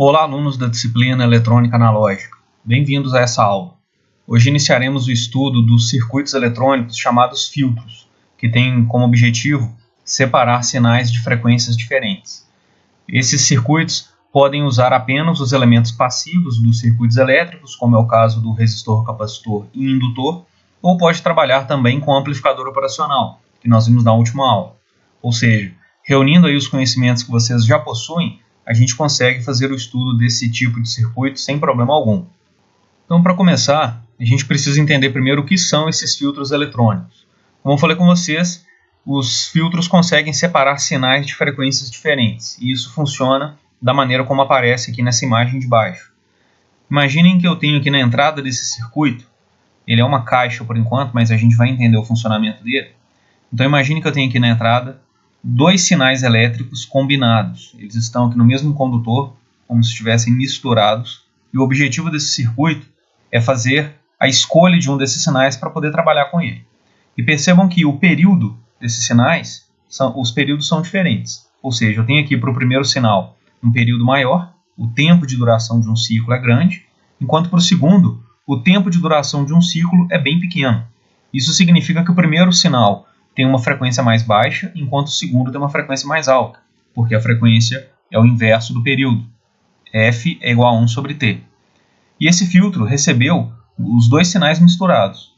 Olá, alunos da disciplina Eletrônica Analógica. Bem-vindos a essa aula. Hoje iniciaremos o estudo dos circuitos eletrônicos chamados filtros, que têm como objetivo separar sinais de frequências diferentes. Esses circuitos podem usar apenas os elementos passivos dos circuitos elétricos, como é o caso do resistor, capacitor e indutor, ou pode trabalhar também com amplificador operacional, que nós vimos na última aula. Ou seja, reunindo aí os conhecimentos que vocês já possuem, a gente consegue fazer o estudo desse tipo de circuito sem problema algum. Então, para começar, a gente precisa entender primeiro o que são esses filtros eletrônicos. Como eu falei com vocês, os filtros conseguem separar sinais de frequências diferentes, e isso funciona da maneira como aparece aqui nessa imagem de baixo. Imaginem que eu tenho aqui na entrada desse circuito, ele é uma caixa por enquanto, mas a gente vai entender o funcionamento dele. Então imagine que eu tenho aqui na entrada dois sinais elétricos combinados. Eles estão aqui no mesmo condutor, como se estivessem misturados, e o objetivo desse circuito é fazer a escolha de um desses sinais para poder trabalhar com ele. E percebam que o período desses sinais, os períodos são diferentes. Ou seja, eu tenho aqui para o primeiro sinal um período maior, o tempo de duração de um ciclo é grande, enquanto para o segundo, o tempo de duração de um ciclo é bem pequeno. Isso significa que o primeiro sinal tem uma frequência mais baixa, enquanto o segundo tem uma frequência mais alta, porque a frequência é o inverso do período. F é igual a 1 sobre T. E esse filtro recebeu os dois sinais misturados.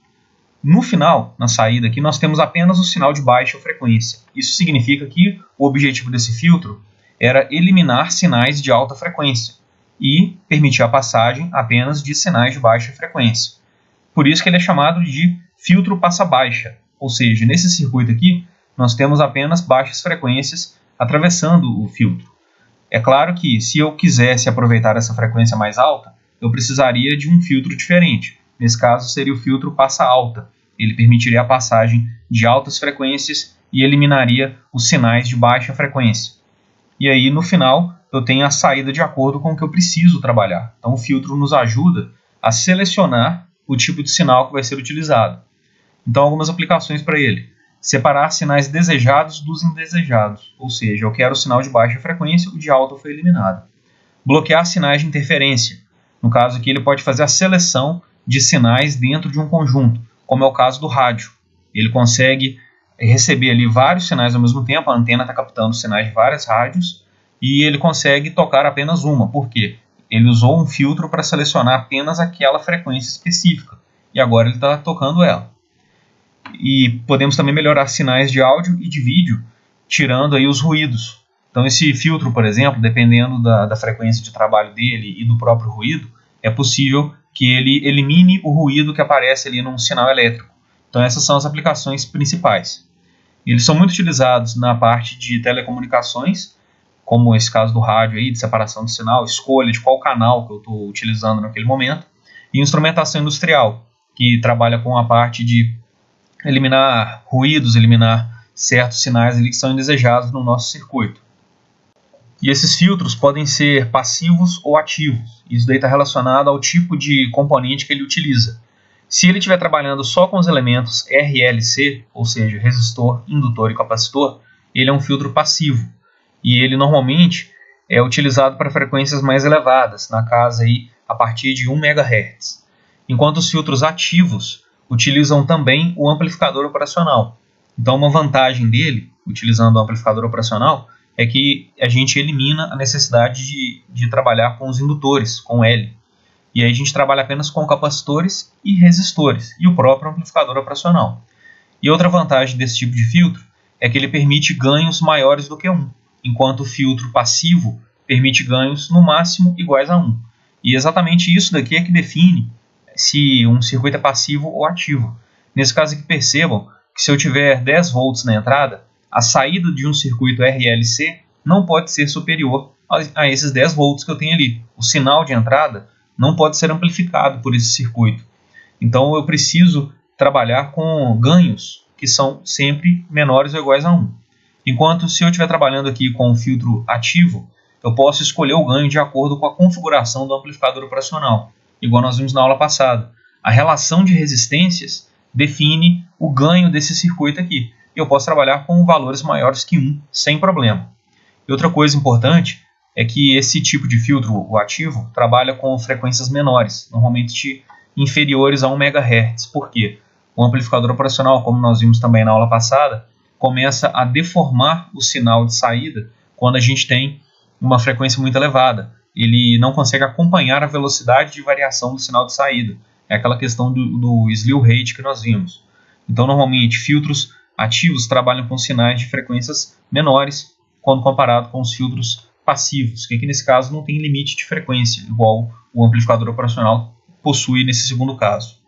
No final, na saída aqui, nós temos apenas o sinal de baixa frequência. Isso significa que o objetivo desse filtro era eliminar sinais de alta frequência e permitir a passagem apenas de sinais de baixa frequência. Por isso que ele é chamado de filtro passa-baixa. Ou seja, nesse circuito aqui, nós temos apenas baixas frequências atravessando o filtro. É claro que, se eu quisesse aproveitar essa frequência mais alta, eu precisaria de um filtro diferente. Nesse caso, seria o filtro passa-alta. Ele permitiria a passagem de altas frequências e eliminaria os sinais de baixa frequência. E aí, no final, eu tenho a saída de acordo com o que eu preciso trabalhar. Então, o filtro nos ajuda a selecionar o tipo de sinal que vai ser utilizado. Então, algumas aplicações para ele. Separar sinais desejados dos indesejados. Ou seja, eu quero o sinal de baixa frequência, o de alta foi eliminado. Bloquear sinais de interferência. No caso aqui, ele pode fazer a seleção de sinais dentro de um conjunto, como é o caso do rádio. Ele consegue receber ali vários sinais ao mesmo tempo, a antena está captando sinais de várias rádios, e ele consegue tocar apenas uma. Por quê? Ele usou um filtro para selecionar apenas aquela frequência específica, e agora ele está tocando ela. E podemos também melhorar sinais de áudio e de vídeo, tirando aí os ruídos. Então esse filtro, por exemplo, dependendo da frequência de trabalho dele e do próprio ruído, é possível que ele elimine o ruído que aparece ali num sinal elétrico. Então essas são as aplicações principais. Eles são muito utilizados na parte de telecomunicações, como esse caso do rádio aí, de separação de sinal, escolha de qual canal que eu estou utilizando naquele momento, e instrumentação industrial, que trabalha com a parte de eliminar ruídos, eliminar certos sinais ali que são indesejados no nosso circuito. E esses filtros podem ser passivos ou ativos. Isso daí está relacionado ao tipo de componente que ele utiliza. Se ele estiver trabalhando só com os elementos RLC, ou seja, resistor, indutor e capacitor, ele é um filtro passivo. E ele normalmente é utilizado para frequências mais elevadas, na casa aí a partir de 1 MHz. Enquanto os filtros ativos utilizam também o amplificador operacional. Então, uma vantagem dele, utilizando o amplificador operacional, é que a gente elimina a necessidade de trabalhar com os indutores, com L. E aí a gente trabalha apenas com capacitores e resistores, e o próprio amplificador operacional. E outra vantagem desse tipo de filtro é que ele permite ganhos maiores do que 1, enquanto o filtro passivo permite ganhos no máximo iguais a 1. E exatamente isso daqui é que define se um circuito é passivo ou ativo. Nesse caso aqui, percebam que se eu tiver 10 volts na entrada, a saída de um circuito RLC não pode ser superior a esses 10 volts que eu tenho ali. O sinal de entrada não pode ser amplificado por esse circuito. Então eu preciso trabalhar com ganhos que são sempre menores ou iguais a 1. Enquanto se eu estiver trabalhando aqui com um filtro ativo, eu posso escolher o ganho de acordo com a configuração do amplificador operacional. Igual nós vimos na aula passada. A relação de resistências define o ganho desse circuito aqui. Eu posso trabalhar com valores maiores que 1, sem problema. E outra coisa importante é que esse tipo de filtro, o ativo, trabalha com frequências menores, normalmente inferiores a 1 MHz. Por quê? O amplificador operacional, como nós vimos também na aula passada, começa a deformar o sinal de saída quando a gente tem uma frequência muito elevada. Ele não consegue acompanhar a velocidade de variação do sinal de saída. É aquela questão do slew rate que nós vimos. Então, normalmente, filtros ativos trabalham com sinais de frequências menores quando comparado com os filtros passivos, que aqui nesse caso não tem limite de frequência, igual o amplificador operacional possui nesse segundo caso.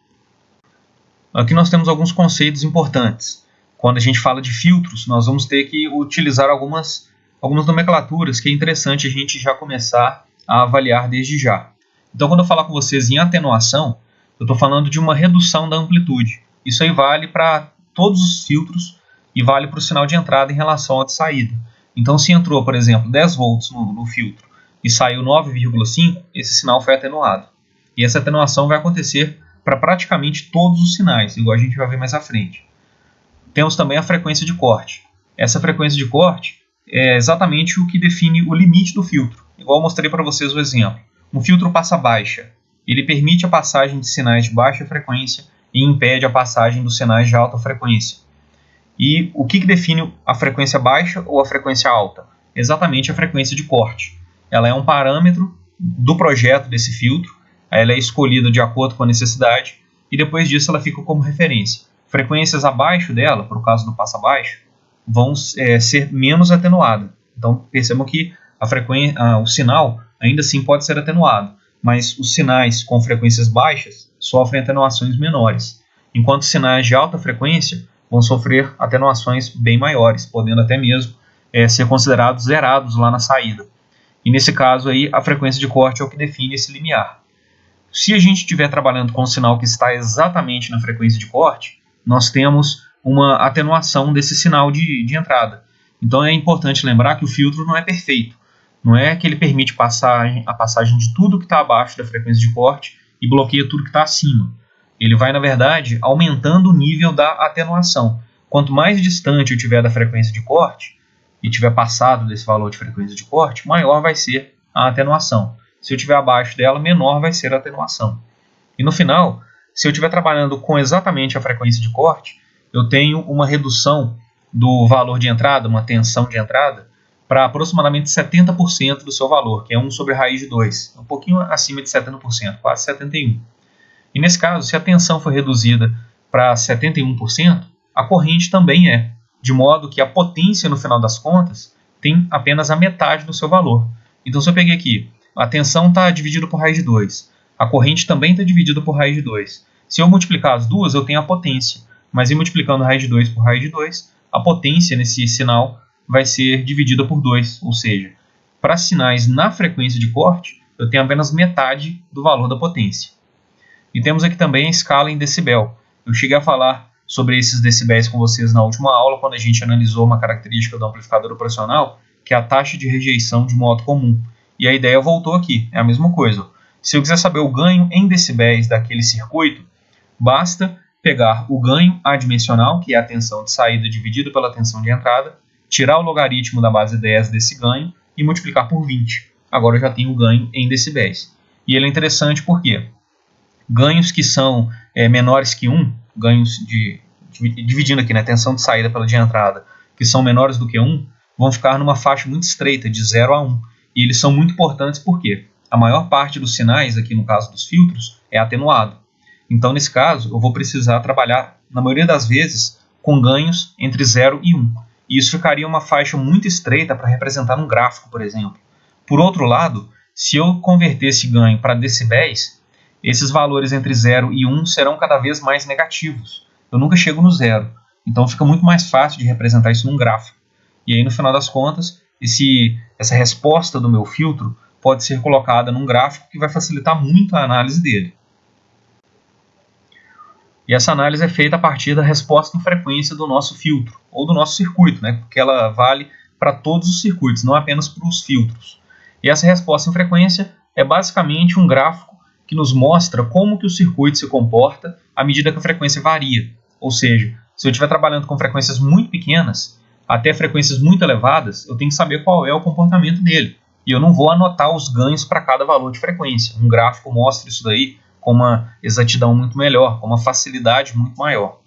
Aqui nós temos alguns conceitos importantes. Quando a gente fala de filtros, nós vamos ter que utilizar algumas nomenclaturas que é interessante a gente já começar a avaliar desde já. Então, quando eu falar com vocês em atenuação, eu estou falando de uma redução da amplitude. Isso aí vale para todos os filtros e vale para o sinal de entrada em relação ao de saída. Então, se entrou, por exemplo, 10 volts no filtro e saiu 9,5, esse sinal foi atenuado. E essa atenuação vai acontecer para praticamente todos os sinais, igual a gente vai ver mais à frente. Temos também a frequência de corte. Essa frequência de corte é exatamente o que define o limite do filtro. Igual eu mostrei para vocês o exemplo. Um filtro passa baixa. Ele permite a passagem de sinais de baixa frequência e impede a passagem dos sinais de alta frequência. E o que define a frequência baixa ou a frequência alta? Exatamente a frequência de corte. Ela é um parâmetro do projeto desse filtro, ela é escolhida de acordo com a necessidade e depois disso ela fica como referência. Frequências abaixo dela, por caso do passa baixo, vão ser menos atenuadas. Então percebam que o sinal ainda assim pode ser atenuado, mas os sinais com frequências baixas sofrem atenuações menores, enquanto sinais de alta frequência vão sofrer atenuações bem maiores, podendo até mesmo ser considerados zerados lá na saída. E nesse caso aí, a frequência de corte é o que define esse limiar. Se a gente estiver trabalhando com um sinal que está exatamente na frequência de corte, nós temos uma atenuação desse sinal de entrada. Então é importante lembrar que o filtro não é perfeito. Não é que ele permite a passagem de tudo que está abaixo da frequência de corte e bloqueia tudo que está acima. Ele vai, na verdade, aumentando o nível da atenuação. Quanto mais distante eu tiver da frequência de corte, e tiver passado desse valor de frequência de corte, maior vai ser a atenuação. Se eu estiver abaixo dela, menor vai ser a atenuação. E no final, se eu estiver trabalhando com exatamente a frequência de corte, eu tenho uma redução do valor de entrada, uma tensão de entrada, para aproximadamente 70% do seu valor, que é 1 sobre raiz de 2, um pouquinho acima de 70%, quase 71%. E nesse caso, se a tensão for reduzida para 71%, a corrente também é, de modo que a potência, no final das contas, tem apenas a metade do seu valor. Então, se eu peguei aqui, a tensão está dividida por raiz de 2, a corrente também está dividida por raiz de 2. Se eu multiplicar as duas, eu tenho a potência, mas em multiplicando raiz de 2 por raiz de 2, a potência nesse sinal vai ser dividida por 2, ou seja, para sinais na frequência de corte, eu tenho apenas metade do valor da potência. E temos aqui também a escala em decibel. Eu cheguei a falar sobre esses decibéis com vocês na última aula, quando a gente analisou uma característica do amplificador operacional, que é a taxa de rejeição de modo comum. E a ideia voltou aqui, é a mesma coisa. Se eu quiser saber o ganho em decibéis daquele circuito, basta pegar o ganho adimensional, que é a tensão de saída dividido pela tensão de entrada, tirar o logaritmo da base 10 desse ganho e multiplicar por 20. Agora eu já tenho o ganho em decibéis. E ele é interessante porque ganhos que são menores que 1, ganhos dividindo aqui, né, tensão de saída pela de entrada, que são menores do que 1, vão ficar numa faixa muito estreita, de 0 a 1. E eles são muito importantes porque a maior parte dos sinais, aqui no caso dos filtros, é atenuado. Então, nesse caso, eu vou precisar trabalhar, na maioria das vezes, com ganhos entre 0 e 1. E isso ficaria uma faixa muito estreita para representar num gráfico, por exemplo. Por outro lado, se eu converter esse ganho para decibéis, esses valores entre 0 e 1 serão cada vez mais negativos. Eu nunca chego no zero. Então fica muito mais fácil de representar isso num gráfico. E aí, no final das contas, essa resposta do meu filtro pode ser colocada num gráfico que vai facilitar muito a análise dele. E essa análise é feita a partir da resposta em frequência do nosso filtro, ou do nosso circuito, né? Porque ela vale para todos os circuitos, não apenas para os filtros. E essa resposta em frequência é basicamente um gráfico que nos mostra como que o circuito se comporta à medida que a frequência varia. Ou seja, se eu estiver trabalhando com frequências muito pequenas, até frequências muito elevadas, eu tenho que saber qual é o comportamento dele. e eu não vou anotar os ganhos para cada valor de frequência. Um gráfico mostra isso daí com uma exatidão muito melhor, com uma facilidade muito maior.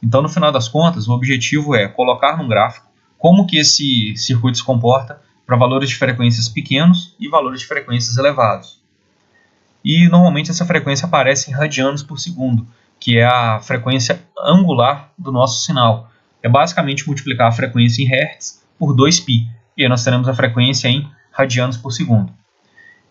Então, no final das contas, o objetivo é colocar num gráfico como que esse circuito se comporta para valores de frequências pequenos e valores de frequências elevados. E normalmente essa frequência aparece em radianos por segundo, que é a frequência angular do nosso sinal. É basicamente multiplicar a frequência em Hz por 2π, e aí nós teremos a frequência em radianos por segundo.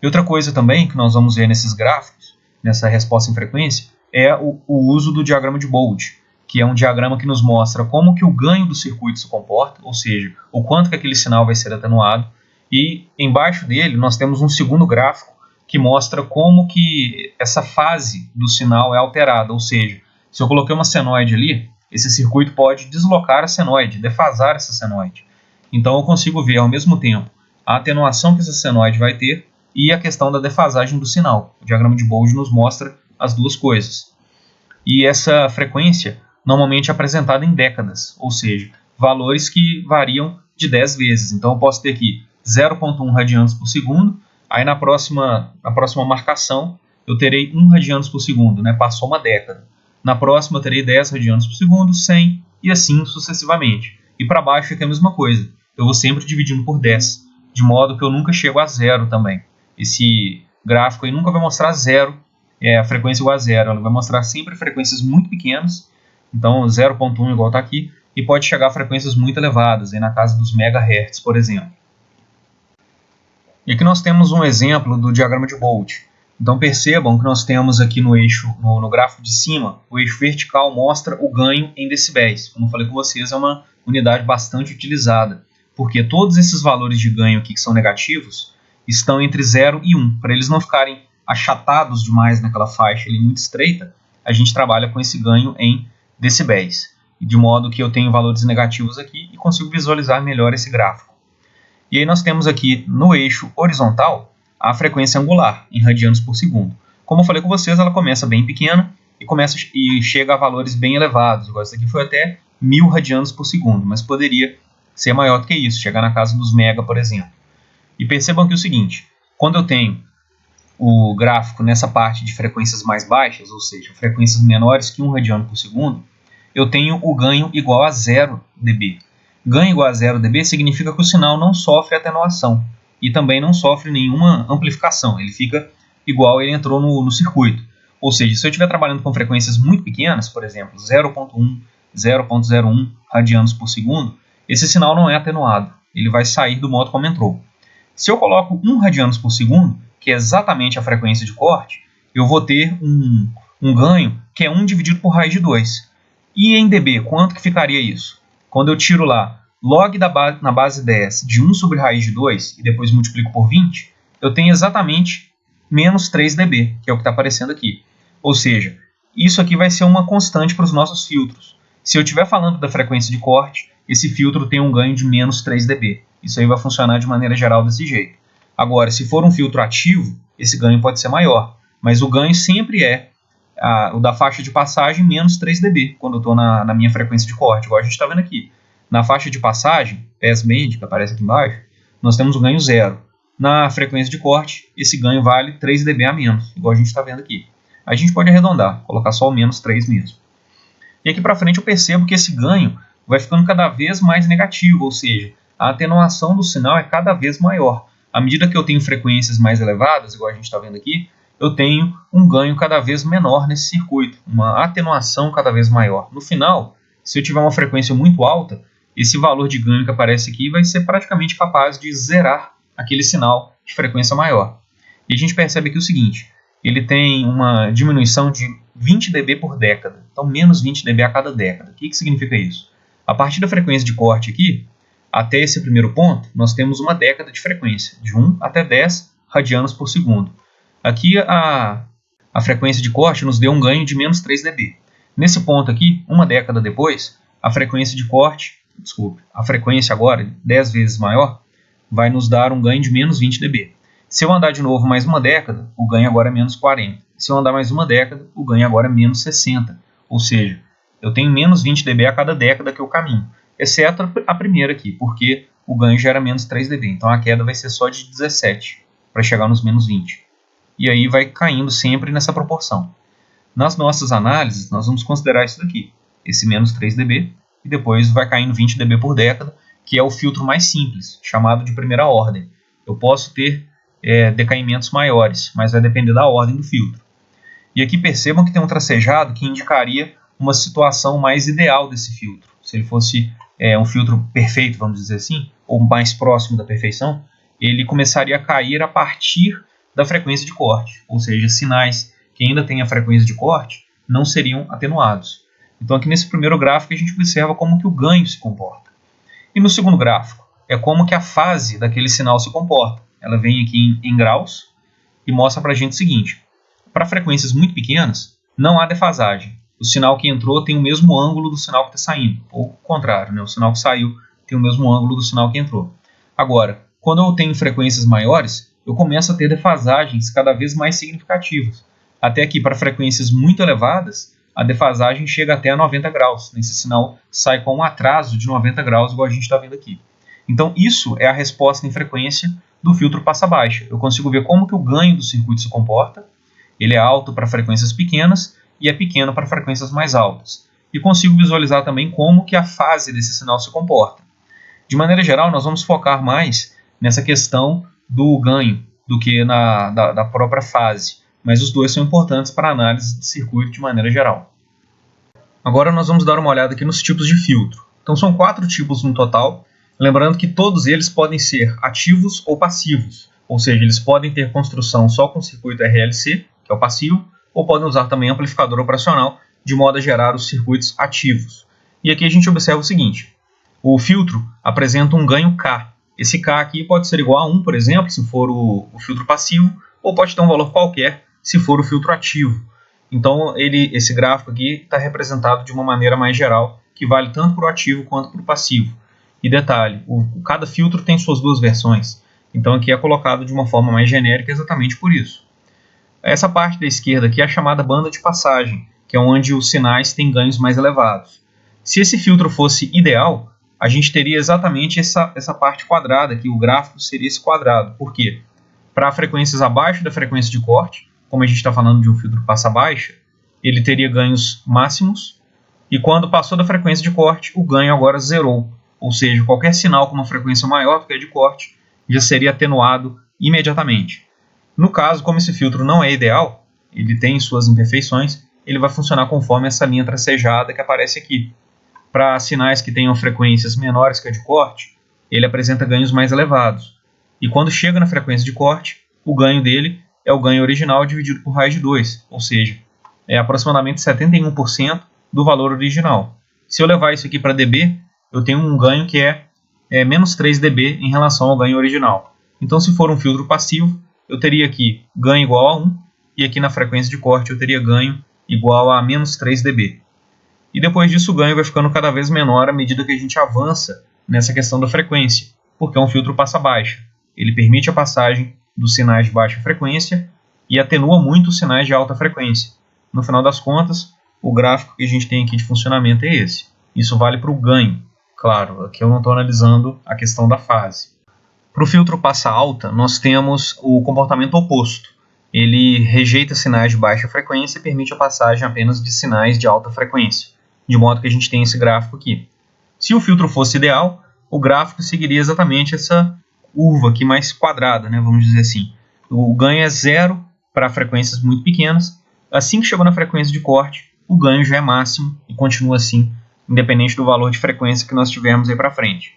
E outra coisa também que nós vamos ver nesses gráficos, nessa resposta em frequência, é o uso do diagrama de Bode, que é um diagrama que nos mostra como que o ganho do circuito se comporta, ou seja, o quanto que aquele sinal vai ser atenuado, e embaixo dele nós temos um segundo gráfico que mostra como que essa fase do sinal é alterada, ou seja, se eu coloquei uma senoide ali, esse circuito pode deslocar a senoide, defasar essa senoide. Então eu consigo ver ao mesmo tempo a atenuação que essa senoide vai ter e a questão da defasagem do sinal. O diagrama de Bode nos mostra as duas coisas. E essa frequência normalmente é apresentada em décadas, ou seja, valores que variam de 10 vezes. Então eu posso ter aqui 0,1 radianos por segundo, aí na próxima marcação eu terei 1 radianos por segundo, né? Passou uma década. Na próxima eu terei 10 radianos por segundo, 100 e assim sucessivamente. E para baixo fica a mesma coisa. Eu vou sempre dividindo por 10, de modo que eu nunca chego a zero também. Esse gráfico aí nunca vai mostrar zero, a frequência igual a zero. Ela vai mostrar sempre frequências muito pequenas, então 0,1 igual está aqui, e pode chegar a frequências muito elevadas, aí na casa dos megahertz, por exemplo. E aqui nós temos um exemplo do diagrama de Bode. Então percebam que nós temos aqui no eixo, no gráfico de cima, o eixo vertical mostra o ganho em decibéis. Como eu falei com vocês, é uma unidade bastante utilizada, porque todos esses valores de ganho aqui que são negativos estão entre 0 e 1. Para eles não ficarem achatados demais naquela faixa ali muito estreita, a gente trabalha com esse ganho em decibéis, de modo que eu tenho valores negativos aqui e consigo visualizar melhor esse gráfico. E aí nós temos aqui no eixo horizontal a frequência angular, em radianos por segundo. Como eu falei com vocês, ela começa bem pequena e chega a valores bem elevados. Agora, isso aqui foi até 1000 radianos por segundo, mas poderia ser maior do que isso, chegar na casa dos mega, por exemplo. E percebam que é o seguinte, quando eu tenho o gráfico nessa parte de frequências mais baixas, ou seja, frequências menores que 1 radiano por segundo, eu tenho o ganho igual a 0 dB. Ganho igual a 0 dB significa que o sinal não sofre atenuação e também não sofre nenhuma amplificação. Ele fica igual ele entrou no circuito. Ou seja, se eu estiver trabalhando com frequências muito pequenas, por exemplo, 0,1, 0,01 radianos por segundo, esse sinal não é atenuado. Ele vai sair do modo como entrou. Se eu coloco 1 radianos por segundo, que é exatamente a frequência de corte, eu vou ter um ganho que é 1 dividido por raiz de 2. E em dB, quanto que ficaria isso? Quando eu tiro lá log na base 10 de 1 sobre raiz de 2 e depois multiplico por 20, eu tenho exatamente menos 3 dB, que é o que está aparecendo aqui. Ou seja, isso aqui vai ser uma constante para os nossos filtros. Se eu estiver falando da frequência de corte, esse filtro tem um ganho de menos 3 dB. Isso aí vai funcionar de maneira geral desse jeito. Agora, se for um filtro ativo, esse ganho pode ser maior, mas o ganho sempre é o da faixa de passagem menos 3 dB, quando eu estou na minha frequência de corte, igual a gente está vendo aqui. Na faixa de passagem, passband, que aparece aqui embaixo, nós temos o ganho 0. Na frequência de corte, esse ganho vale 3 dB a menos, igual a gente está vendo aqui. A gente pode arredondar, colocar só o menos 3 mesmo. E aqui para frente eu percebo que esse ganho vai ficando cada vez mais negativo, ou seja, a atenuação do sinal é cada vez maior. À medida que eu tenho frequências mais elevadas, igual a gente está vendo aqui, eu tenho um ganho cada vez menor nesse circuito, uma atenuação cada vez maior. No final, se eu tiver uma frequência muito alta, esse valor de ganho que aparece aqui vai ser praticamente capaz de zerar aquele sinal de frequência maior. E a gente percebe aqui o seguinte, ele tem uma diminuição de 20 dB por década, então menos 20 dB a cada década. O que significa isso? A partir da frequência de corte aqui, até esse primeiro ponto, nós temos uma década de frequência, de 1 até 10 radianos por segundo. Aqui a frequência de corte nos deu um ganho de menos 3 dB. Nesse ponto aqui, uma década depois, a frequência de corte, a frequência agora, 10 vezes maior, vai nos dar um ganho de menos 20 dB. Se eu andar de novo mais uma década, o ganho agora é menos 40. Se eu andar mais uma década, o ganho agora é menos 60. Ou seja, eu tenho menos 20 dB a cada década que eu caminho. Exceto a primeira aqui, porque o ganho já era menos 3 dB. Então a queda vai ser só de 17 para chegar nos menos 20. E aí vai caindo sempre nessa proporção. Nas nossas análises, nós vamos considerar isso daqui, esse menos 3 dB, e depois vai caindo 20 dB por década, que é o filtro mais simples, chamado de primeira ordem. Eu posso ter decaimentos maiores, mas vai depender da ordem do filtro. E aqui percebam que tem um tracejado que indicaria uma situação mais ideal desse filtro. Se ele fosse um filtro perfeito, vamos dizer assim, ou mais próximo da perfeição, ele começaria a cair a partir da frequência de corte, ou seja, sinais que ainda têm a frequência de corte não seriam atenuados. Então aqui nesse primeiro gráfico a gente observa como que o ganho se comporta. E no segundo gráfico é como que a fase daquele sinal se comporta. Ela vem aqui em graus e mostra para a gente o seguinte: para frequências muito pequenas não há defasagem. O sinal que entrou tem o mesmo ângulo do sinal que está saindo, ou o contrário, né? O sinal que saiu tem o mesmo ângulo do sinal que entrou. Agora, quando eu tenho frequências maiores, eu começo a ter defasagens cada vez mais significativas. Até aqui, para frequências muito elevadas, a defasagem chega até a 90 graus. Esse sinal sai com um atraso de 90 graus, igual a gente está vendo aqui. Então, isso é a resposta em frequência do filtro passa-baixa. Eu consigo ver como que o ganho do circuito se comporta. Ele é alto para frequências pequenas e é pequeno para frequências mais altas. E consigo visualizar também como que a fase desse sinal se comporta. De maneira geral, nós vamos focar mais nessa questão do ganho do que da própria fase. Mas os dois são importantes para a análise de circuito de maneira geral. Agora nós vamos dar uma olhada aqui nos tipos de filtro. Então são 4 tipos no total, lembrando que todos eles podem ser ativos ou passivos, ou seja, eles podem ter construção só com circuito RLC, que é o passivo, ou podem usar também amplificador operacional, de modo a gerar os circuitos ativos. E aqui a gente observa o seguinte: o filtro apresenta um ganho K. Esse K aqui pode ser igual a 1, por exemplo, se for o filtro passivo, ou pode ter um valor qualquer se for o filtro ativo. Então, esse gráfico aqui está representado de uma maneira mais geral, que vale tanto para o ativo quanto para o passivo. E detalhe, cada filtro tem suas duas versões. Então, aqui é colocado de uma forma mais genérica exatamente por isso. Essa parte da esquerda aqui é a chamada banda de passagem, que é onde os sinais têm ganhos mais elevados. Se esse filtro fosse ideal, a gente teria exatamente essa parte quadrada aqui, o gráfico seria esse quadrado. Por quê? Para frequências abaixo da frequência de corte, como a gente está falando de um filtro passa-baixa, ele teria ganhos máximos, e quando passou da frequência de corte, o ganho agora zerou. Ou seja, qualquer sinal com uma frequência maior do que a de corte já seria atenuado imediatamente. No caso, como esse filtro não é ideal, ele tem suas imperfeições, ele vai funcionar conforme essa linha tracejada que aparece aqui. Para sinais que tenham frequências menores que a de corte, ele apresenta ganhos mais elevados. E quando chega na frequência de corte, o ganho dele é o ganho original dividido por raiz de 2, ou seja, é aproximadamente 71% do valor original. Se eu levar isso aqui para dB, eu tenho um ganho que é menos 3 dB em relação ao ganho original. Então, se for um filtro passivo, eu teria aqui ganho igual a 1, e aqui na frequência de corte eu teria ganho igual a menos 3 dB. E depois disso o ganho vai ficando cada vez menor à medida que a gente avança nessa questão da frequência, porque é um filtro passa-baixa. Ele permite a passagem dos sinais de baixa frequência e atenua muito os sinais de alta frequência. No final das contas, o gráfico que a gente tem aqui de funcionamento é esse. Isso vale para o ganho. Claro, aqui eu não estou analisando a questão da fase. Para o filtro passa alta, nós temos o comportamento oposto. Ele rejeita sinais de baixa frequência e permite a passagem apenas de sinais de alta frequência, de modo que a gente tem esse gráfico aqui. Se o filtro fosse ideal, o gráfico seguiria exatamente essa curva aqui mais quadrada, né, vamos dizer assim. O ganho é zero para frequências muito pequenas. Assim que chegou na frequência de corte, o ganho já é máximo e continua assim, independente do valor de frequência que nós tivermos aí para frente.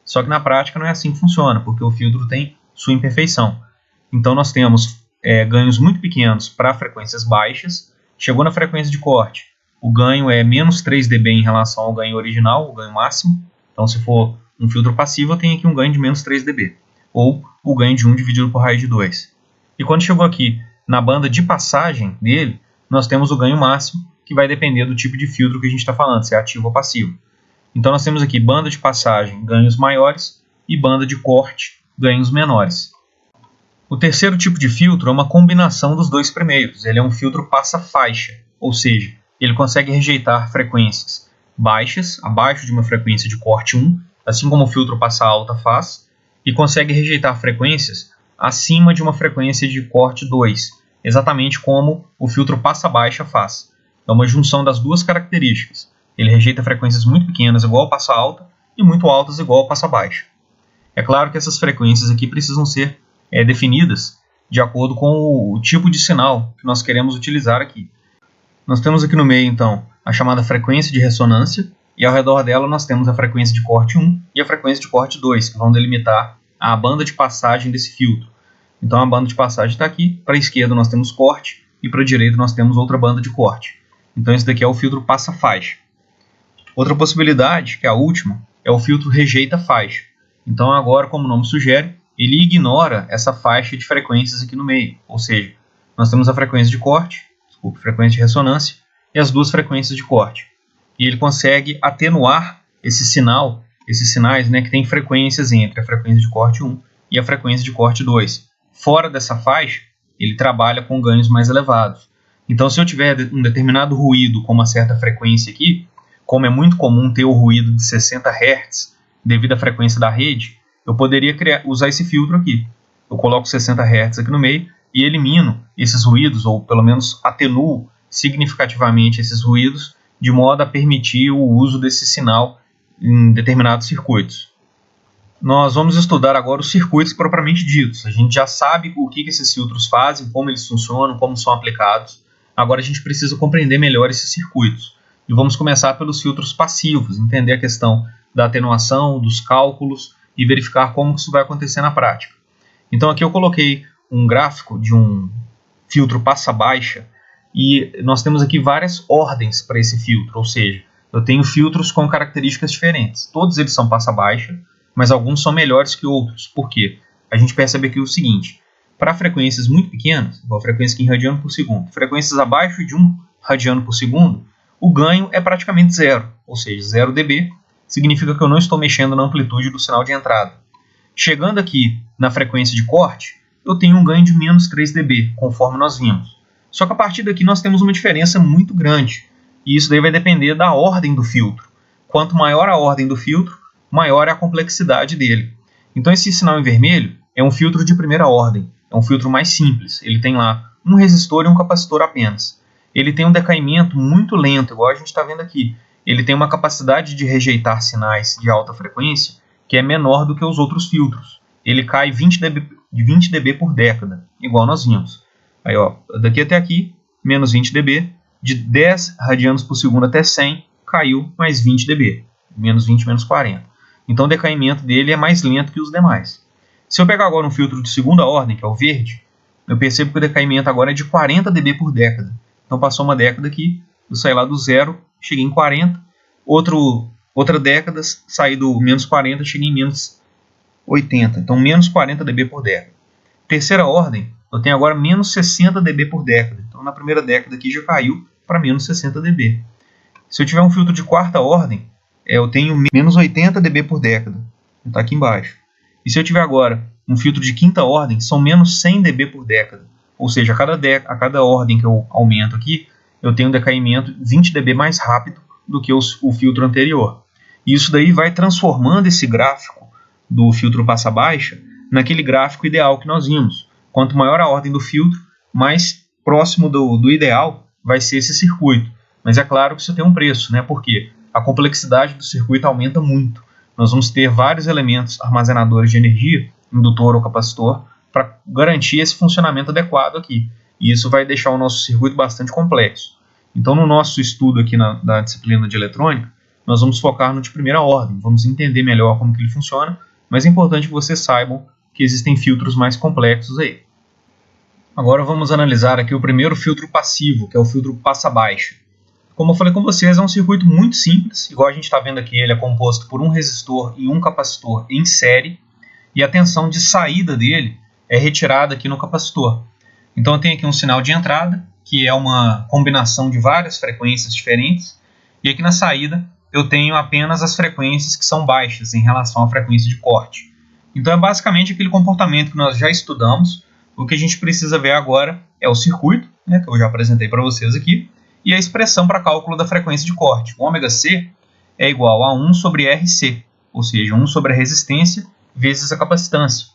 Só que na prática não é assim que funciona, porque o filtro tem sua imperfeição. Então nós temos ganhos muito pequenos para frequências baixas. Chegou na frequência de corte, o ganho é menos 3 dB em relação ao ganho original, o ganho máximo. Então se for um filtro passivo, eu tenho aqui um ganho de menos 3 dB, ou o ganho de 1 dividido por raiz de 2. E quando chegou aqui na banda de passagem dele, nós temos o ganho máximo, que vai depender do tipo de filtro que a gente está falando, se é ativo ou passivo. Então nós temos aqui banda de passagem, ganhos maiores, e banda de corte, ganhos menores. O terceiro tipo de filtro é uma combinação dos dois primeiros. Ele é um filtro passa-faixa, ou seja, ele consegue rejeitar frequências baixas, abaixo de uma frequência de corte 1, assim como o filtro passa alta faz, e consegue rejeitar frequências acima de uma frequência de corte 2, exatamente como o filtro passa baixa faz. É uma junção das duas características. Ele rejeita frequências muito pequenas igual ao passa alta e muito altas igual ao passa baixa. É claro que essas frequências aqui precisam ser definidas de acordo com o tipo de sinal que nós queremos utilizar aqui. Nós temos aqui no meio, então, a chamada frequência de ressonância, e ao redor dela nós temos a frequência de corte 1 e a frequência de corte 2, que vão delimitar a banda de passagem desse filtro. Então a banda de passagem está aqui, para a esquerda nós temos corte e para a direita nós temos outra banda de corte. Então esse daqui é o filtro passa-faixa. Outra possibilidade, que é a última, é o filtro rejeita-faixa. Então agora, como o nome sugere, ele ignora essa faixa de frequências aqui no meio. Ou seja, nós temos a frequência de corte, frequência de ressonância, e as duas frequências de corte. E ele consegue atenuar esses sinais, né, que tem frequências entre a frequência de corte 1 e a frequência de corte 2. Fora dessa faixa, ele trabalha com ganhos mais elevados. Então, se eu tiver um determinado ruído com uma certa frequência aqui, como é muito comum ter o ruído de 60 Hz devido à frequência da rede, eu poderia usar esse filtro aqui. Eu coloco 60 Hz aqui no meio e elimino esses ruídos, ou pelo menos atenuo significativamente esses ruídos, de modo a permitir o uso desse sinal em determinados circuitos. Nós vamos estudar agora os circuitos propriamente ditos. A gente já sabe o que esses filtros fazem, como eles funcionam, como são aplicados. Agora a gente precisa compreender melhor esses circuitos. E vamos começar pelos filtros passivos, entender a questão da atenuação, dos cálculos e verificar como isso vai acontecer na prática. Então aqui eu coloquei um gráfico de um filtro passa-baixa e nós temos aqui várias ordens para esse filtro, ou seja, eu tenho filtros com características diferentes. Todos eles são passa-baixa, mas alguns são melhores que outros. Por quê? A gente percebe aqui o seguinte: para frequências muito pequenas, igual a frequência aqui em radiano por segundo, frequências abaixo de 1 radiano por segundo, o ganho é praticamente zero, ou seja, 0 dB, significa que eu não estou mexendo na amplitude do sinal de entrada. Chegando aqui na frequência de corte, eu tenho um ganho de menos 3 dB, conforme nós vimos. Só que a partir daqui nós temos uma diferença muito grande, e isso daí vai depender da ordem do filtro. Quanto maior a ordem do filtro, maior é a complexidade dele. Então esse sinal em vermelho é um filtro de primeira ordem, é um filtro mais simples. Ele tem lá um resistor e um capacitor apenas. Ele tem um decaimento muito lento, igual a gente está vendo aqui. Ele tem uma capacidade de rejeitar sinais de alta frequência que é menor do que os outros filtros. Ele cai 20 dB por década, igual nós vimos. Aí, ó, daqui até aqui, menos 20 dB. De 10 radianos por segundo até 100, caiu mais 20 dB. Menos 20, menos 40. Então o decaimento dele é mais lento que os demais. Se eu pegar agora um filtro de segunda ordem, que é o verde, eu percebo que o decaimento agora é de 40 dB por década. Então passou uma década aqui, eu saí lá do zero, cheguei em 40. Outra década, saí do menos 40, cheguei em menos 80. Então menos 40 dB por década. Terceira ordem, eu tenho agora menos 60 dB por década. Então na primeira década aqui já caiu para menos 60 dB. Se eu tiver um filtro de quarta ordem, eu tenho menos 80 dB por década. Está aqui embaixo. E se eu tiver agora um filtro de quinta ordem, são menos 100 dB por década. Ou seja, a cada ordem que eu aumento aqui, eu tenho um decaimento 20 dB mais rápido do que o filtro anterior. E isso daí vai transformando esse gráfico do filtro passa-baixa naquele gráfico ideal que nós vimos. Quanto maior a ordem do filtro, mais próximo do ideal vai ser esse circuito. Mas é claro que isso tem um preço, né? Porque a complexidade do circuito aumenta muito. Nós vamos ter vários elementos armazenadores de energia, indutor ou capacitor, para garantir esse funcionamento adequado aqui. E isso vai deixar o nosso circuito bastante complexo. Então, no nosso estudo aqui da disciplina de eletrônica, nós vamos focar no de primeira ordem. Vamos entender melhor como que ele funciona, mas é importante que vocês saibam que existem filtros mais complexos aí. Agora vamos analisar aqui o primeiro filtro passivo, que é o filtro passa-baixa. Como eu falei com vocês, é um circuito muito simples, igual a gente está vendo aqui, ele é composto por um resistor e um capacitor em série, e a tensão de saída dele é retirada aqui no capacitor. Então eu tenho aqui um sinal de entrada, que é uma combinação de várias frequências diferentes, e aqui na saída eu tenho apenas as frequências que são baixas em relação à frequência de corte. Então é basicamente aquele comportamento que nós já estudamos. O que a gente precisa ver agora é o circuito, né, que eu já apresentei para vocês aqui, e a expressão para cálculo da frequência de corte. O ômega C é igual a 1 sobre RC. ou seja, 1 sobre a resistência vezes a capacitância.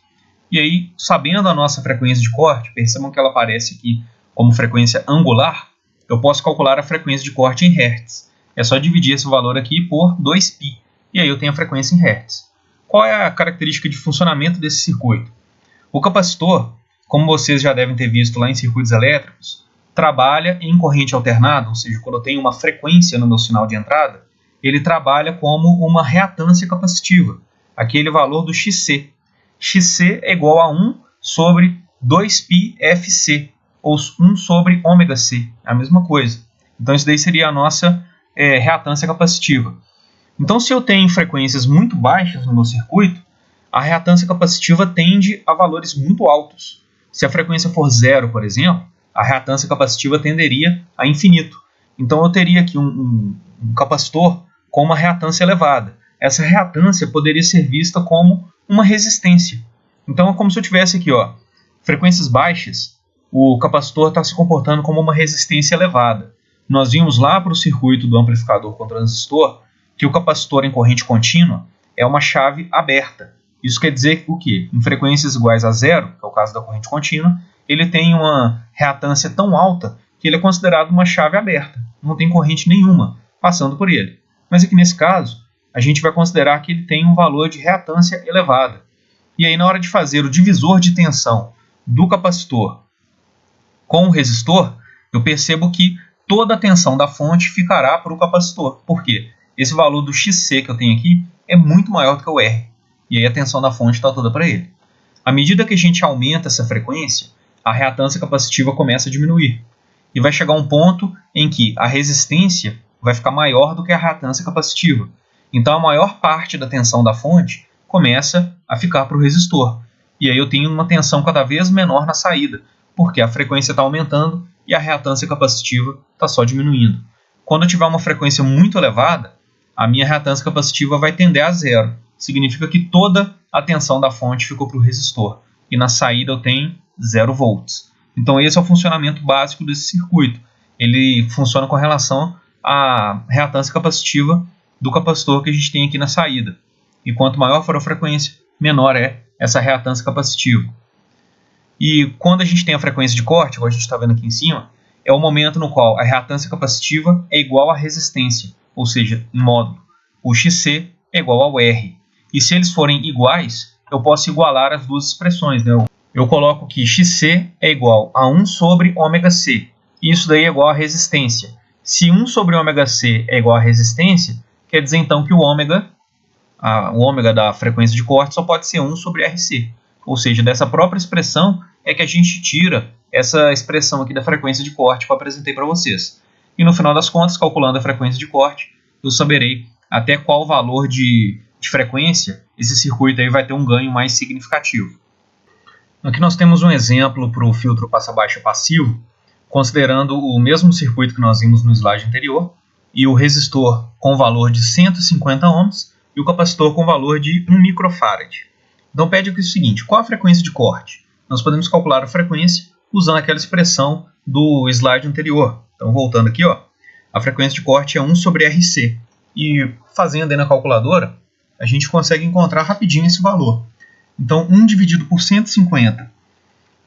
E aí, sabendo a nossa frequência de corte, percebam que ela aparece aqui como frequência angular, eu posso calcular a frequência de corte em Hz. É só dividir esse valor aqui por 2π, e aí eu tenho a frequência em Hz. Qual é a característica de funcionamento desse circuito? O capacitor, como vocês já devem ter visto lá em circuitos elétricos, trabalha em corrente alternada, ou seja, quando eu tenho uma frequência no meu sinal de entrada, ele trabalha como uma reatância capacitiva, aquele valor do XC. XC é igual a 1 sobre 2πfc, ou 1 sobre ômega-c, é a mesma coisa. Então isso daí seria a nossa reatância capacitiva. Então se eu tenho frequências muito baixas no meu circuito, a reatância capacitiva tende a valores muito altos. Se a frequência for 0, por exemplo, a reatância capacitiva tenderia a infinito. Então eu teria aqui um capacitor com uma reatância elevada. Essa reatância poderia ser vista como uma resistência. Então é como se eu tivesse aqui, frequências baixas, o capacitor está se comportando como uma resistência elevada. Nós vimos lá para o circuito do amplificador com transistor que o capacitor em corrente contínua é uma chave aberta. Isso quer dizer o quê? Em frequências iguais a 0, que é o caso da corrente contínua, ele tem uma reatância tão alta que ele é considerado uma chave aberta. Não tem corrente nenhuma passando por ele. Mas aqui nesse caso, a gente vai considerar que ele tem um valor de reatância elevada. E aí na hora de fazer o divisor de tensão do capacitor com o resistor, eu percebo que toda a tensão da fonte ficará para o capacitor. Por quê? Esse valor do XC que eu tenho aqui é muito maior do que o R. E aí a tensão da fonte está toda para ele. À medida que a gente aumenta essa frequência, a reatância capacitiva começa a diminuir. E vai chegar um ponto em que a resistência vai ficar maior do que a reatância capacitiva. Então a maior parte da tensão da fonte começa a ficar para o resistor. E aí eu tenho uma tensão cada vez menor na saída, porque a frequência está aumentando e a reatância capacitiva está só diminuindo. Quando eu tiver uma frequência muito elevada, a minha reatância capacitiva vai tender a 0. Significa que toda a tensão da fonte ficou para o resistor. E na saída eu tenho 0 volts. Então esse é o funcionamento básico desse circuito. Ele funciona com relação à reatância capacitiva do capacitor que a gente tem aqui na saída. E quanto maior for a frequência, menor é essa reatância capacitiva. E quando a gente tem a frequência de corte, como a gente está vendo aqui em cima, é o momento no qual a reatância capacitiva é igual à resistência, ou seja, em módulo. O XC é igual ao R. E se eles forem iguais, eu posso igualar as duas expressões. Né? Eu coloco que XC é igual a 1 sobre ômega-c. E isso daí é igual à resistência. Se 1 sobre ômega-c é igual à resistência, quer dizer então que o ômega da frequência de corte só pode ser 1 sobre RC. Ou seja, dessa própria expressão é que a gente tira essa expressão aqui da frequência de corte que eu apresentei para vocês. E no final das contas, calculando a frequência de corte, eu saberei até qual valor de frequência esse circuito aí vai ter um ganho mais significativo. Aqui nós temos um exemplo para o filtro passa-baixa passivo, considerando o mesmo circuito que nós vimos no slide anterior, e o resistor com valor de 150 ohms e o capacitor com valor de 1 microfarad. Então pede aqui o seguinte, qual a frequência de corte? Nós podemos calcular a frequência usando aquela expressão do slide anterior. Então voltando aqui, a frequência de corte é 1 sobre RC. E fazendo aí na calculadora, a gente consegue encontrar rapidinho esse valor. Então 1 dividido por 150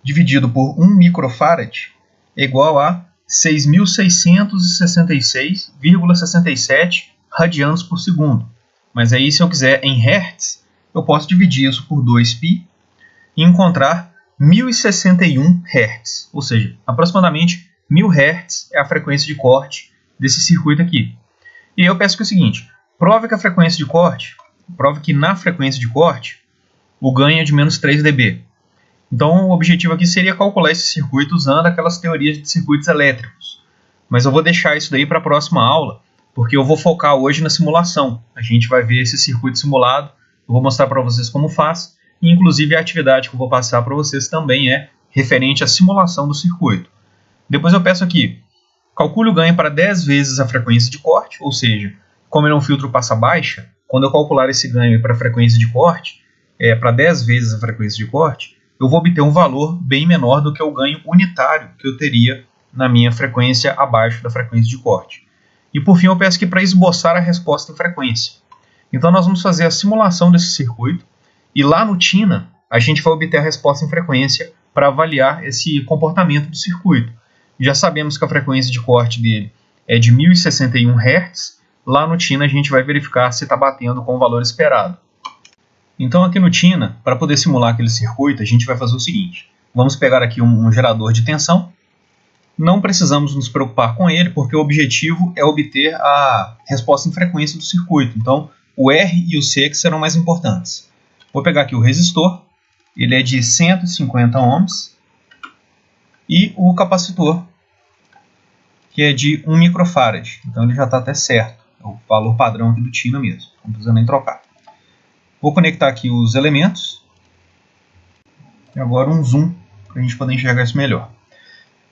dividido por 1 microfarad é igual a 6.666,67 radianos por segundo. Mas aí se eu quiser em Hertz, eu posso dividir isso por 2π e encontrar 1061 Hz. Ou seja, aproximadamente 1000 Hz é a frequência de corte desse circuito aqui. E aí eu peço que é o seguinte, prove que na frequência de corte o ganho é de menos 3 dB. Então o objetivo aqui seria calcular esse circuito usando aquelas teorias de circuitos elétricos. Mas eu vou deixar isso daí para a próxima aula, porque eu vou focar hoje na simulação. A gente vai ver esse circuito simulado, eu vou mostrar para vocês como faz, e inclusive a atividade que eu vou passar para vocês também é referente à simulação do circuito. Depois eu peço aqui, calcule o ganho para 10 vezes a frequência de corte, ou seja, como ele é um filtro passa-baixa, quando eu calcular esse ganho para a frequência de corte, para 10 vezes a frequência de corte, eu vou obter um valor bem menor do que o ganho unitário que eu teria na minha frequência abaixo da frequência de corte. E por fim eu peço que para esboçar a resposta em frequência. Então nós vamos fazer a simulação desse circuito e lá no TINA a gente vai obter a resposta em frequência para avaliar esse comportamento do circuito. Já sabemos que a frequência de corte dele é de 1061 Hz. Lá no TINA a gente vai verificar se está batendo com o valor esperado. Então aqui no TINA, para poder simular aquele circuito, a gente vai fazer o seguinte. Vamos pegar aqui um gerador de tensão. Não precisamos nos preocupar com ele, porque o objetivo é obter a resposta em frequência do circuito. Então o R e o C que serão mais importantes. Vou pegar aqui o resistor. Ele é de 150 ohms. E o capacitor, que é de 1 microfarad. Então ele já está até certo. É o valor padrão aqui do TINA mesmo. Não precisa nem trocar. Vou conectar aqui os elementos. E agora um zoom para a gente poder enxergar isso melhor.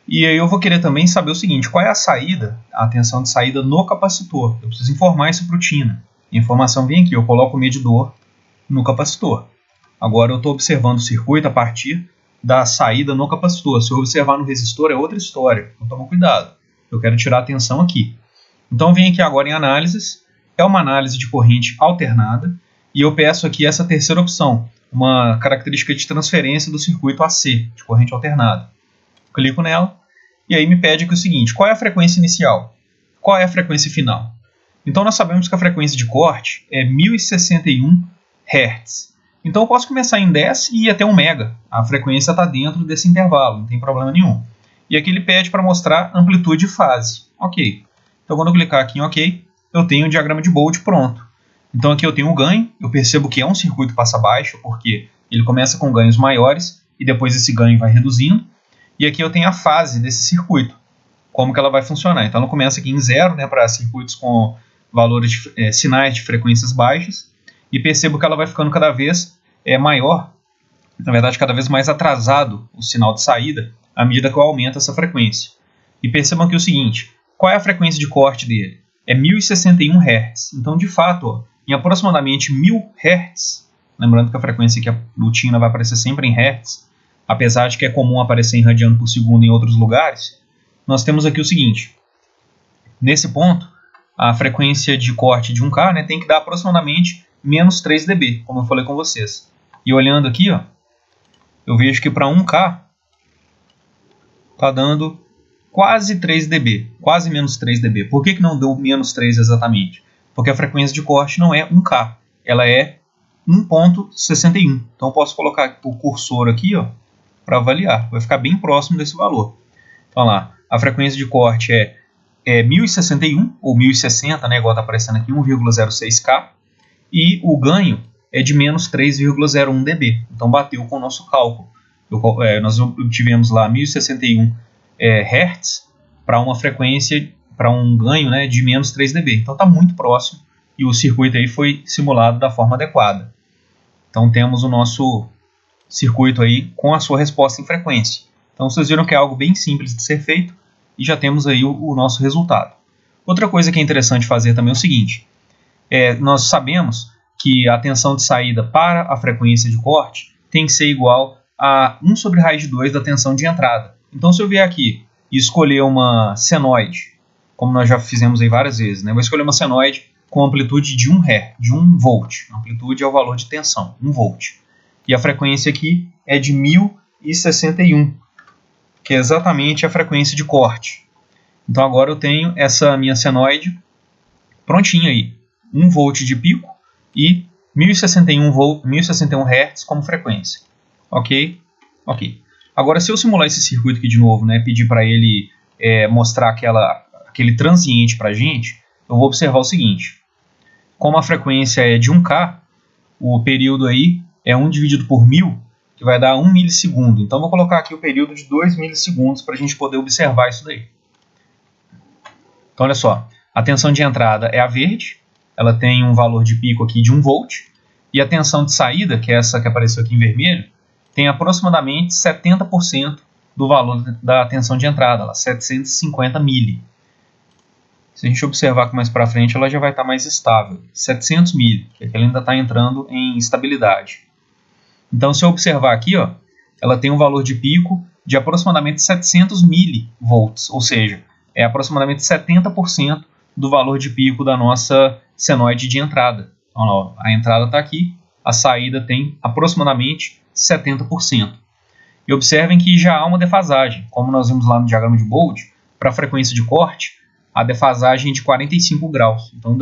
E aí eu vou querer também saber o seguinte. Qual é a saída, a tensão de saída no capacitor? Eu preciso informar isso para o TINA. A informação vem aqui. Eu coloco o medidor no capacitor. Agora eu estou observando o circuito a partir da saída no capacitor. Se eu observar no resistor é outra história. Então toma cuidado. Eu quero tirar a tensão aqui. Então vem aqui agora em análises. É uma análise de corrente alternada. E eu peço aqui essa terceira opção. Uma característica de transferência do circuito AC, de corrente alternada. Clico nela. E aí me pede aqui o seguinte. Qual é a frequência inicial? Qual é a frequência final? Então nós sabemos que a frequência de corte é 1061 Hz. Então eu posso começar em 10 e ir até 1 MHz. A frequência está dentro desse intervalo, não tem problema nenhum. E aqui ele pede para mostrar amplitude e fase. Ok. Então quando eu clicar aqui em OK, eu tenho o diagrama de Bode pronto. Então aqui eu tenho o ganho, eu percebo que é um circuito passa-baixo, porque ele começa com ganhos maiores e depois esse ganho vai reduzindo. E aqui eu tenho a fase desse circuito, como que ela vai funcionar. Então ela começa aqui em 0, né, para circuitos com valores sinais de frequências baixas, e percebo que ela vai ficando cada vez maior, na verdade cada vez mais atrasado o sinal de saída, à medida que eu aumento essa frequência. E percebam aqui o seguinte, qual é a frequência de corte dele? É 1061 Hz. Então de fato, ó, em aproximadamente 1000 Hz, lembrando que a frequência aqui do TINA vai aparecer sempre em Hz, apesar de que é comum aparecer em radiano por segundo em outros lugares, nós temos aqui o seguinte, nesse ponto, a frequência de corte de 1K, né, tem que dar aproximadamente menos 3 dB, como eu falei com vocês. E olhando aqui, ó, eu vejo que para 1K está dando quase 3 dB, quase menos 3 dB. Por que não deu menos 3 exatamente? Porque a frequência de corte não é 1K, ela é 1.61. Então eu posso colocar o cursor aqui, ó, para avaliar, vai ficar bem próximo desse valor. Então lá, a frequência de corte é 1061 ou 1060, né, igual está aparecendo aqui, 1,06K, e o ganho é de menos 3,01 dB. Então bateu com o nosso cálculo. Nós obtivemos lá 1061 Hz para uma frequência, para um ganho, né, de menos 3 dB. Então está muito próximo e o circuito aí foi simulado da forma adequada. Então temos o nosso circuito aí com a sua resposta em frequência. Então vocês viram que é algo bem simples de ser feito e já temos aí o nosso resultado. Outra coisa que é interessante fazer também é o seguinte, nós sabemos que a tensão de saída para a frequência de corte tem que ser igual a 1 sobre raiz de 2 da tensão de entrada. Então se eu vier aqui e escolher uma senoide, como nós já fizemos aí várias vezes, né? Vou escolher uma senoide com amplitude de 1 Hz, de 1 volt. A amplitude é o valor de tensão, 1 volt. E a frequência aqui é de 1061, que é exatamente a frequência de corte. Então agora eu tenho essa minha senoide prontinha aí. 1 volt de pico e 1061 Hz como frequência. Ok? Ok. Agora se eu simular esse circuito aqui de novo, né, pedir para ele mostrar aquele transiente para a gente, eu vou observar o seguinte. Como a frequência é de 1K, o período aí é 1 dividido por 1000, que vai dar 1 milissegundo. Então vou colocar aqui o período de 2 milissegundos para a gente poder observar isso daí. Então olha só, a tensão de entrada é a verde, ela tem um valor de pico aqui de 1 volt, e a tensão de saída, que é essa que apareceu aqui em vermelho, tem aproximadamente 70% do valor da tensão de entrada, lá, 750 mili. Se a gente observar aqui mais para frente, ela já vai estar mais estável, 700 mili, que ela ainda está entrando em estabilidade. Então se eu observar aqui, ó, ela tem um valor de pico de aproximadamente 700 milivolts, ou seja, é aproximadamente 70% do valor de pico da nossa senoide de entrada. Então, ó, a entrada está aqui, a saída tem aproximadamente 70%. E observem que já há uma defasagem, como nós vimos lá no diagrama de Bold, para a frequência de corte, a defasagem é de 45 graus. Então,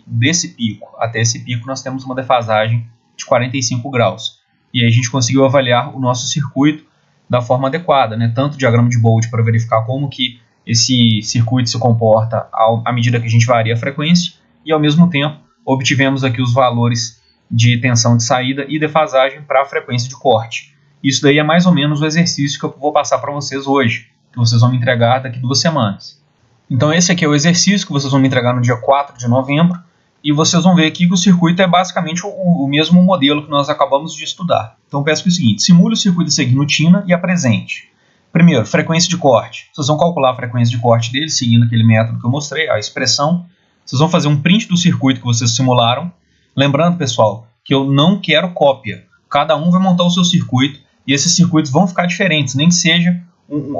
desse pico até esse pico, nós temos uma defasagem de 45 graus. E aí a gente conseguiu avaliar o nosso circuito da forma adequada, né? Tanto o diagrama de Bold para verificar como que esse circuito se comporta à medida que a gente varia a frequência, e ao mesmo tempo obtivemos aqui os valores de tensão de saída e defasagem para a frequência de corte. Isso daí é mais ou menos o exercício que eu vou passar para vocês hoje, que vocês vão me entregar daqui 2 semanas. Então esse aqui é o exercício que vocês vão me entregar no dia 4 de novembro, e vocês vão ver aqui que o circuito é basicamente o mesmo modelo que nós acabamos de estudar. Então peço que é o seguinte: simule o circuito a seguir no TINA e apresente. Primeiro, frequência de corte. Vocês vão calcular a frequência de corte dele, seguindo aquele método que eu mostrei, a expressão. Vocês vão fazer um print do circuito que vocês simularam. Lembrando, pessoal, que eu não quero cópia. Cada um vai montar o seu circuito, e esses circuitos vão ficar diferentes, nem que seja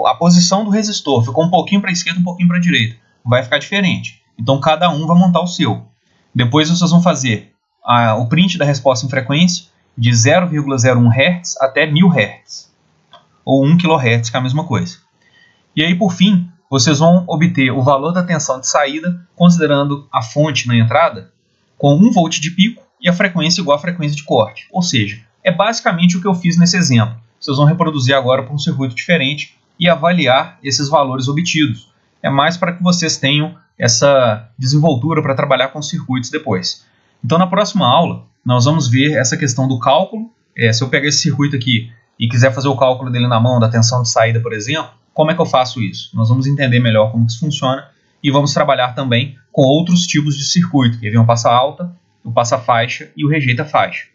a posição do resistor. Ficou um pouquinho para a esquerda, um pouquinho para a direita. Vai ficar diferente. Então, cada um vai montar o seu. Depois, vocês vão fazer o print da resposta em frequência de 0,01 Hz até 1000 Hz. Ou 1 kHz, que é a mesma coisa. E aí, por fim, vocês vão obter o valor da tensão de saída, considerando a fonte na entrada, com 1 volt de pico e a frequência igual à frequência de corte. Ou seja, é basicamente o que eu fiz nesse exemplo. Vocês vão reproduzir agora para um circuito diferente e avaliar esses valores obtidos. É mais para que vocês tenham essa desenvoltura para trabalhar com circuitos depois. Então, na próxima aula, nós vamos ver essa questão do cálculo. Se eu pegar esse circuito aqui e quiser fazer o cálculo dele na mão, da tensão de saída, por exemplo, como é que eu faço isso? Nós vamos entender melhor como isso funciona e vamos trabalhar também com outros tipos de circuito, que é o passa alta, o passa faixa e o rejeita faixa.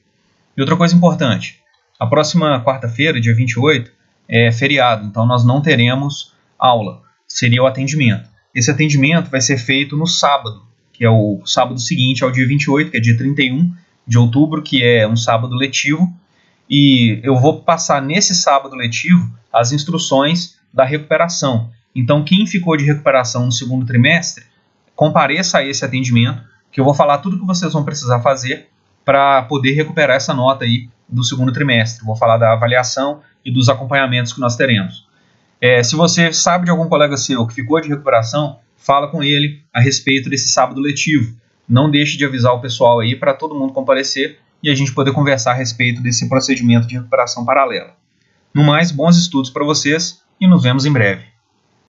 E outra coisa importante, a próxima quarta-feira, dia 28, é feriado, então nós não teremos aula, seria o atendimento. Esse atendimento vai ser feito no sábado, que é o sábado seguinte ao dia 28, que é dia 31 de outubro, que é um sábado letivo, e eu vou passar nesse sábado letivo as instruções da recuperação. Então, quem ficou de recuperação no segundo trimestre, compareça a esse atendimento, que eu vou falar tudo o que vocês vão precisar fazer para poder recuperar essa nota aí do segundo trimestre. Vou falar da avaliação e dos acompanhamentos que nós teremos. Se você sabe de algum colega seu que ficou de recuperação, fala com ele a respeito desse sábado letivo. Não deixe de avisar o pessoal aí para todo mundo comparecer e a gente poder conversar a respeito desse procedimento de recuperação paralela. No mais, bons estudos para vocês e nos vemos em breve.